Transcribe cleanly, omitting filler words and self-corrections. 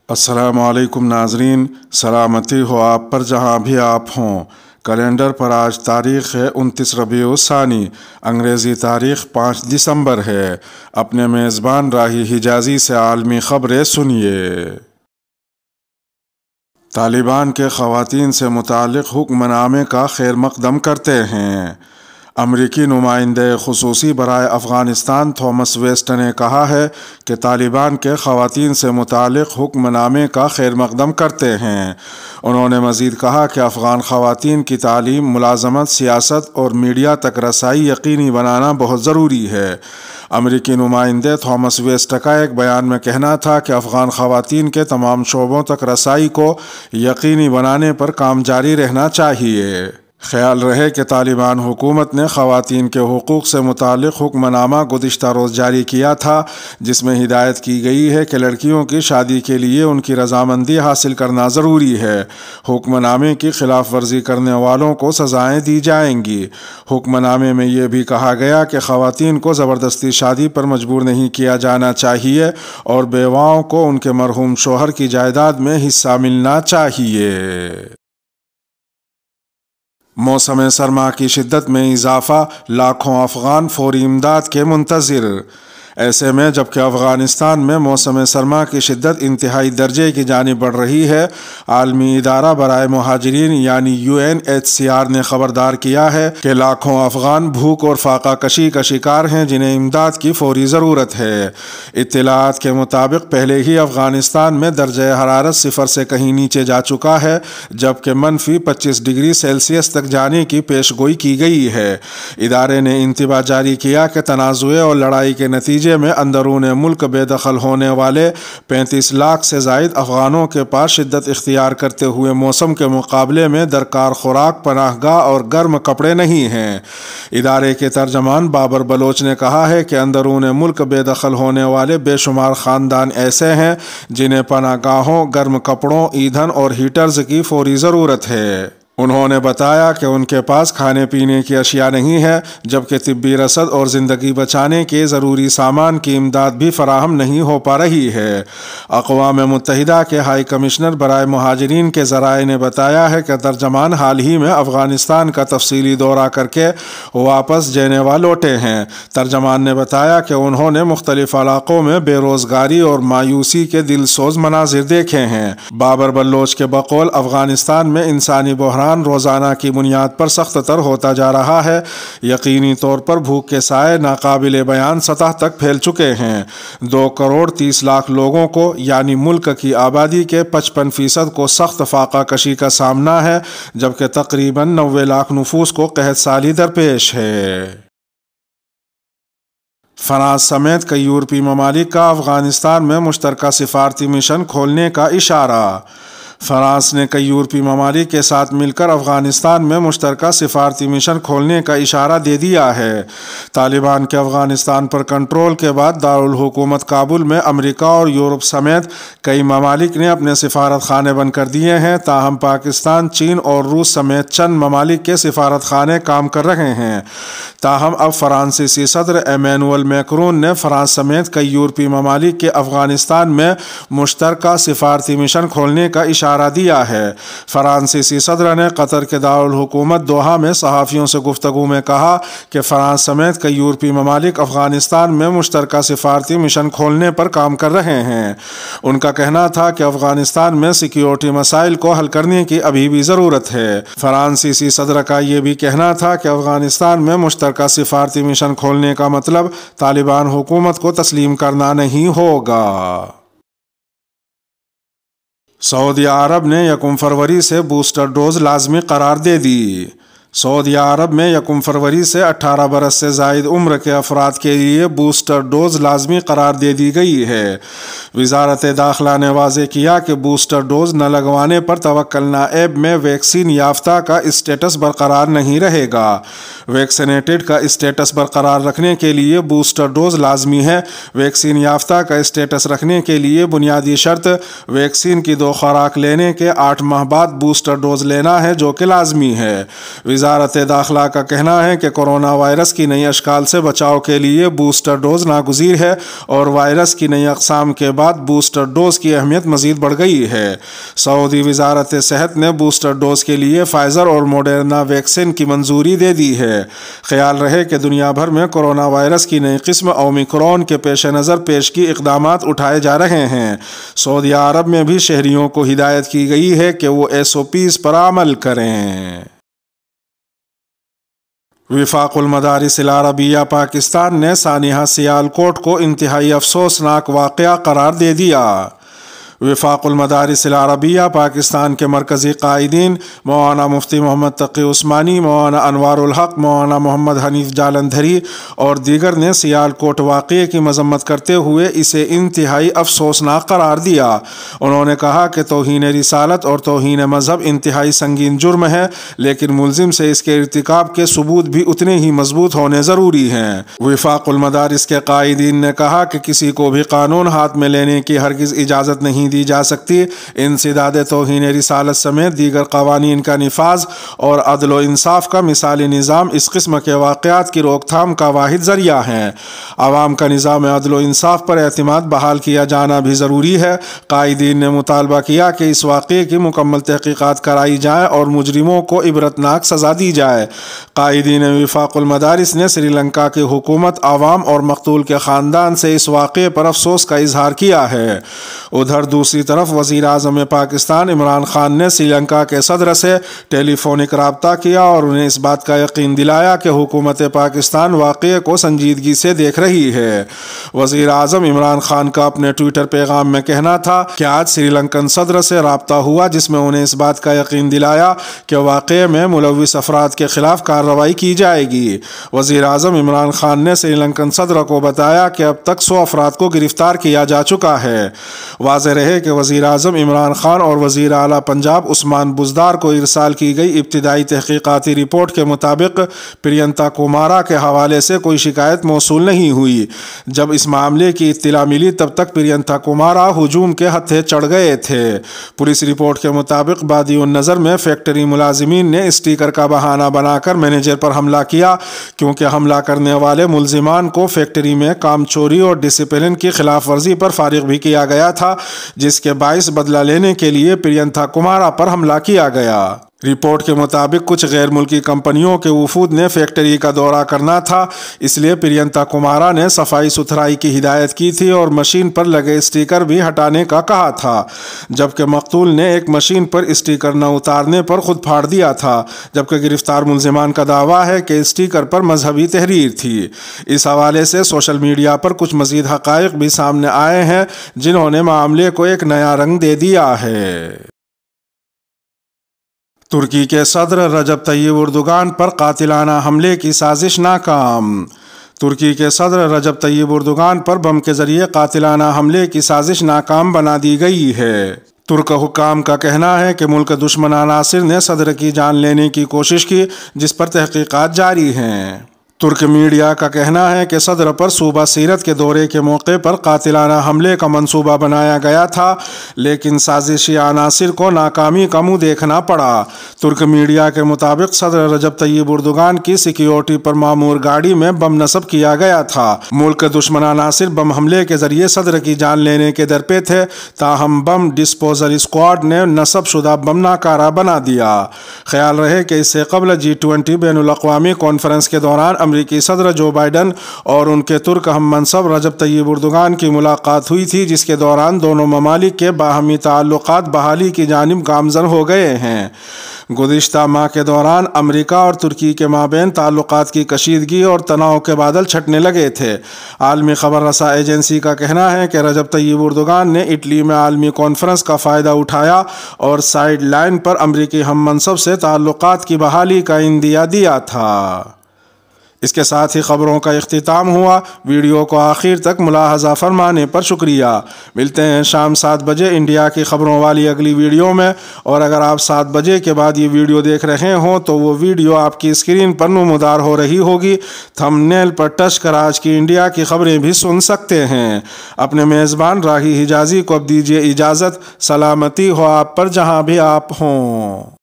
السلام علیکم ناظرین، سلامتی ہو آپ پر جہاں بھی آپ ہوں۔ کیلنڈر پر آج تاریخ ہے 29 ربیع الثانی، انگریزی تاریخ 5 دسمبر ہے۔ اپنے میزبان راہی حجازی سے عالمی خبریں سنیے۔ طالبان کے خواتین سے متعلق حکم نامے کا خیر مقدم کرتے ہیں۔ امریکی نمائندہ خصوصی برائے افغانستان تھامس ویسٹ نے کہا ہے کہ طالبان کے خواتین سے متعلق حکم نامے کا خیر مقدم کرتے ہیں۔ انہوں نے مزید کہا کہ افغان خواتین کی تعلیم، ملازمت، سیاست اور میڈیا تک رسائی یقینی بنانا بہت ضروری ہے۔ امریکی نمائندہ تھامس ویسٹ کا ایک بیان میں کہنا تھا کہ افغان خواتین کے تمام شعبوں تک رسائی کو یقینی بنانے پر کام جاری رہنا چاہیے۔ خیال رہے کہ طالبان حکومت نے خواتین کے حقوق سے متعلق حکم نامہ گزشتہ روز جاری کیا تھا، جس میں ہدایت کی گئی ہے کہ لڑکیوں کی شادی کے لیے ان کی رضامندی حاصل کرنا ضروری ہے۔ حکم نامے کی خلاف ورزی کرنے والوں کو سزائیں دی جائیں گی۔ حکم نامے میں یہ بھی کہا گیا کہ خواتین کو زبردستی شادی پر مجبور نہیں کیا جانا چاہیے اور بیواؤں کو ان کے مرحوم شوہر کی جائیداد میں حصہ ملنا چاہیے۔ موسم سرما کی شدت میں اضافہ، لاکھوں افغان فوری امداد کے منتظر۔ ایسے میں جبکہ افغانستان میں موسم سرما کی شدت انتہائی درجے کی جانب بڑھ رہی ہے، عالمی ادارہ برائے مہاجرین یعنی UNHCR نے خبردار کیا ہے کہ لاکھوں افغان بھوک اور فاقہ کشی کا شکار ہیں جنہیں امداد کی فوری ضرورت ہے۔ اطلاعات کے مطابق پہلے ہی افغانستان میں درجہ حرارت 0 سے کہیں نیچے جا چکا ہے، جبکہ -25 ڈگری سیلسیس تک جانے کی پیش گوئی کی گئی ہے۔ ادارے نے انتباہ جاری کیا کہ تنازع اور لڑائی کے نتیجے میں اندرون ملک بے دخل ہونے والے 35 لاکھ سے زائد افغانوں کے پاس شدت اختیار کرتے ہوئے موسم کے مقابلے میں درکار خوراک، پناہ گاہ اور گرم کپڑے نہیں ہیں۔ ادارے کے ترجمان بابر بلوچ نے کہا ہے کہ اندرون ملک بے دخل ہونے والے بے شمار خاندان ایسے ہیں جنہیں پناہ گاہوں، گرم کپڑوں، ایندھن اور ہیٹرز کی فوری ضرورت ہے۔ انہوں نے بتایا کہ ان کے پاس کھانے پینے کی اشیاء نہیں ہے، جبکہ طبی رسد اور زندگی بچانے کے ضروری سامان کی امداد بھی فراہم نہیں ہو پا رہی ہے۔ اقوام متحدہ کے ہائی کمشنر برائے مہاجرین کے ذرائع نے بتایا ہے کہ ترجمان حال ہی میں افغانستان کا تفصیلی دورہ کر کے واپس جنیوا لوٹے ہیں۔ ترجمان نے بتایا کہ انہوں نے مختلف علاقوں میں بے روزگاری اور مایوسی کے دل سوز مناظر دیکھے ہیں۔ بابر بلوچ کے بقول افغانستان میں انسانی بحران روزانہ کی بنیاد پر سخت تر ہوتا جا رہا ہے۔ یقینی طور پر بھوک کے سائے ناقابل بیان سطح تک پھیل چکے ہیں۔ 2 کروڑ 30 لاکھ لوگوں کو یعنی ملک کی آبادی کے 55% کو سخت فاقہ کشی کا سامنا ہے، جبکہ تقریباً 90 لاکھ نفوس کو قحط سالی درپیش ہے۔ فرانس سمیت کئی یورپی ممالک کا افغانستان میں مشترکہ سفارتی مشن کھولنے کا اشارہ۔ فرانس نے کئی یورپی ممالک کے ساتھ مل کر افغانستان میں مشترکہ سفارتی مشن کھولنے کا اشارہ دے دیا ہے۔ طالبان کے افغانستان پر کنٹرول کے بعد دارالحکومت کابل میں امریکہ اور یورپ سمیت کئی ممالک نے اپنے سفارت خانے بند کر دیے ہیں، تاہم پاکستان، چین اور روس سمیت چند ممالک کے سفارت خانے کام کر رہے ہیں۔ تاہم اب فرانسیسی صدر ایمینوئل میکرون نے فرانس سمیت کئی یورپی ممالک کے افغانستان میں مشترکہ سفارتی مشن کھولنے کا اشارہ دیا ہے۔ فرانسیسی صدر نے قطر کے دارالحکومت دوحہ میں صحافیوں سے گفتگو میں کہا کہ فرانس سمیت کئی یورپی ممالک افغانستان میں مشترکہ سفارتی مشن کھولنے پر کام کر رہے ہیں۔ ان کا کہنا تھا کہ افغانستان میں سیکیورٹی مسائل کو حل کرنے کی ابھی بھی ضرورت ہے۔ فرانسیسی صدر کا یہ بھی کہنا تھا کہ افغانستان میں مشترکہ سفارتی مشن کھولنے کا مطلب طالبان حکومت کو تسلیم کرنا نہیں ہوگا۔ سعودی عرب نے 1 فروری سے بوسٹر ڈوز لازمی قرار دے دی۔ سعودی عرب میں 1 فروری سے 18 برس سے زائد عمر کے افراد کے لیے بوسٹر ڈوز لازمی قرار دے دی گئی ہے۔ وزارت داخلہ نے واضح کیا کہ بوسٹر ڈوز نہ لگوانے پر توکل نائب میں ویکسین یافتہ کا اسٹیٹس برقرار نہیں رہے گا۔ ویکسینیٹڈ کا اسٹیٹس برقرار رکھنے کے لیے بوسٹر ڈوز لازمی ہے۔ ویکسین یافتہ کا اسٹیٹس رکھنے کے لیے بنیادی شرط ویکسین کی 2 خوراک لینے کے 8 ماہ بعد بوسٹر ڈوز لینا ہے، جو کہ لازمی ہے۔ وزارت داخلہ کا کہنا ہے کہ کورونا وائرس کی نئی اشکال سے بچاؤ کے لیے بوسٹر ڈوز ناگزیر ہے اور وائرس کی نئی اقسام کے بعد بوسٹر ڈوز کی اہمیت مزید بڑھ گئی ہے۔ سعودی وزارت صحت نے بوسٹر ڈوز کے لیے فائزر اور موڈرنا ویکسین کی منظوری دے دی ہے۔ خیال رہے کہ دنیا بھر میں کورونا وائرس کی نئی قسم اومیکرون کے پیش نظر پیشگی اقدامات اٹھائے جا رہے ہیں۔ سعودی عرب میں بھی شہریوں کو ہدایت کی گئی ہے کہ وہ SOPs پر عمل کریں۔ وفاق المدارس العربیہ پاکستان نے سانحہ سیالکوٹ کو انتہائی افسوسناک واقعہ قرار دے دیا۔ وفاق المدارس العربیہ پاکستان کے مرکزی قائدین مولانا مفتی محمد تقی عثمانی، مولانا انوار الحق، مولانا محمد حنیف جالندھری اور دیگر نے سیالکوٹ واقعے کی مذمت کرتے ہوئے اسے انتہائی افسوسناک قرار دیا۔ انہوں نے کہا کہ توہین رسالت اور توہین مذہب انتہائی سنگین جرم ہے، لیکن ملزم سے اس کے ارتکاب کے ثبوت بھی اتنے ہی مضبوط ہونے ضروری ہیں۔ وفاق المدارس کے قائدین نے کہا کہ کسی کو بھی قانون ہاتھ میں لینے کی ہرگز اجازت نہیں دی جا سکتی۔ انسداد توہین رسالت سمیت دیگر قوانین کا نفاذ اور عدل و انصاف کا مثالی نظام اس قسم کے واقعات کی روک تھام کا واحد ذریعہ ہیں۔ عوام کا نظام عدل و انصاف پر اعتماد بحال کیا جانا بھی ضروری ہے۔ قائدین نے مطالبہ کیا کہ اس واقعے کی مکمل تحقیقات کرائی جائیں اور مجرموں کو عبرتناک سزا دی جائے۔ قائدین وفاق المدارس نے سری لنکا کی حکومت، عوام اور مقتول کے خاندان سے اس واقعے پر افسوس کا اظہار کیا ہے۔ ادھر دوسری طرف وزیر اعظم پاکستان عمران خان نے سری لنکا کے صدر سے ٹیلی فونک رابطہ کیا اور انہیں اس بات کا یقین دلایا کہ حکومت پاکستان واقعے کو سنجیدگی سے دیکھ رہی ہے۔ وزیر اعظم عمران خان کا اپنے ٹویٹر پیغام میں کہنا تھا کہ آج سری لنکن صدر سے رابطہ ہوا جس میں انہیں اس بات کا یقین دلایا کہ واقعے میں ملوث افراد کے خلاف کارروائی کی جائے گی۔ وزیر اعظم عمران خان نے سری لنکن صدر کو بتایا کہ اب تک 100 افراد کو گرفتار کیا جا چکا ہے۔ واضح رہے کہ وزیر اعظم عمران خان اور وزیر اعلیٰ پنجاب عثمان بزدار کو ارسال کی گئی ابتدائی تحقیقاتی رپورٹ کے مطابق پرینتا کمارا کے حوالے سے کوئی شکایت موصول نہیں ہوئی۔ جب اس معاملے کی اطلاع ملی تب تک پرینتا کمارا ہجوم کے ہتھے چڑھ گئے تھے۔ پولیس رپورٹ کے مطابق بادی النظر میں فیکٹری ملازمین نے اسٹیکر کا بہانہ بنا کر مینیجر پر حملہ کیا، کیونکہ حملہ کرنے والے ملزمان کو فیکٹری میں کام چوری اور ڈسپلن کی خلاف ورزی پر فارغ بھی کیا گیا تھا، جس کے باعث بدلہ لینے کے لیے پرینتا کمارا پر حملہ کیا گیا۔ رپورٹ کے مطابق کچھ غیر ملکی کمپنیوں کے وفود نے فیکٹری کا دورہ کرنا تھا، اس لیے پرینتا کمارا نے صفائی ستھرائی کی ہدایت کی تھی اور مشین پر لگے اسٹیکر بھی ہٹانے کا کہا تھا، جبکہ مقتول نے ایک مشین پر اسٹیکر نہ اتارنے پر خود پھاڑ دیا تھا، جبکہ گرفتار ملزمان کا دعویٰ ہے کہ اسٹیکر پر مذہبی تحریر تھی۔ اس حوالے سے سوشل میڈیا پر کچھ مزید حقائق بھی سامنے آئے ہیں جنہوں نے معاملے کو ایک نیا رنگ دے دیا ہے۔ ترکی کے صدر رجب طیب اردوغان پر قاتلانہ حملے کی سازش ناکام۔ ترکی کے صدر رجب طیب اردوغان پر بم کے ذریعے قاتلانہ حملے کی سازش ناکام بنا دی گئی ہے۔ ترک حکام کا کہنا ہے کہ ملک دشمن عناصر نے صدر کی جان لینے کی کوشش کی، جس پر تحقیقات جاری ہیں۔ ترک میڈیا کا کہنا ہے کہ صدر پر صوبہ سیرت کے دورے کے موقع پر قاتلانہ حملے کا منصوبہ بنایا گیا تھا، لیکن سازشی عناصر کو ناکامی کا منہ دیکھنا پڑا۔ ترک میڈیا کے مطابق صدر رجب طیب اردوغان کی سیکیورٹی پر معمور گاڑی میں بم نصب کیا گیا تھا۔ ملک دشمن عناصر بم حملے کے ذریعے صدر کی جان لینے کے درپے تھے، تاہم بم ڈسپوزل اسکواڈ نے نصب شدہ بم ناکارہ بنا دیا۔ خیال رہے کہ اس سے قبل G20 بین الاقوامی کانفرنس کے دوران امریکی صدر جو بائیڈن اور ان کے ترک ہم منصب رجب طیب اردوغان کی ملاقات ہوئی تھی، جس کے دوران دونوں ممالک کے باہمی تعلقات بحالی کی جانب گامزن ہو گئے ہیں۔ گزشتہ ماہ کے دوران امریکہ اور ترکی کے مابین تعلقات کی کشیدگی اور تناؤ کے بادل چھٹنے لگے تھے۔ عالمی خبر رساں ایجنسی کا کہنا ہے کہ رجب طیب اردوغان نے اٹلی میں عالمی کانفرنس کا فائدہ اٹھایا اور سائیڈ لائن پر امریکی ہم منصب سے تعلقات کی بحالی کا عندیہ دیا تھا۔ اس کے ساتھ ہی خبروں کا اختتام ہوا۔ ویڈیو کو آخر تک ملاحظہ فرمانے پر شکریہ۔ ملتے ہیں شام 7 بجے انڈیا کی خبروں والی اگلی ویڈیو میں، اور اگر آپ 7 بجے کے بعد یہ ویڈیو دیکھ رہے ہوں تو وہ ویڈیو آپ کی اسکرین پر نمودار ہو رہی ہوگی۔ تھمبنیل پر ٹچ کر آج کی انڈیا کی خبریں بھی سن سکتے ہیں۔ اپنے میزبان راہی حجازی کو اب دیجیے اجازت۔ سلامتی ہو آپ پر جہاں بھی آپ ہوں۔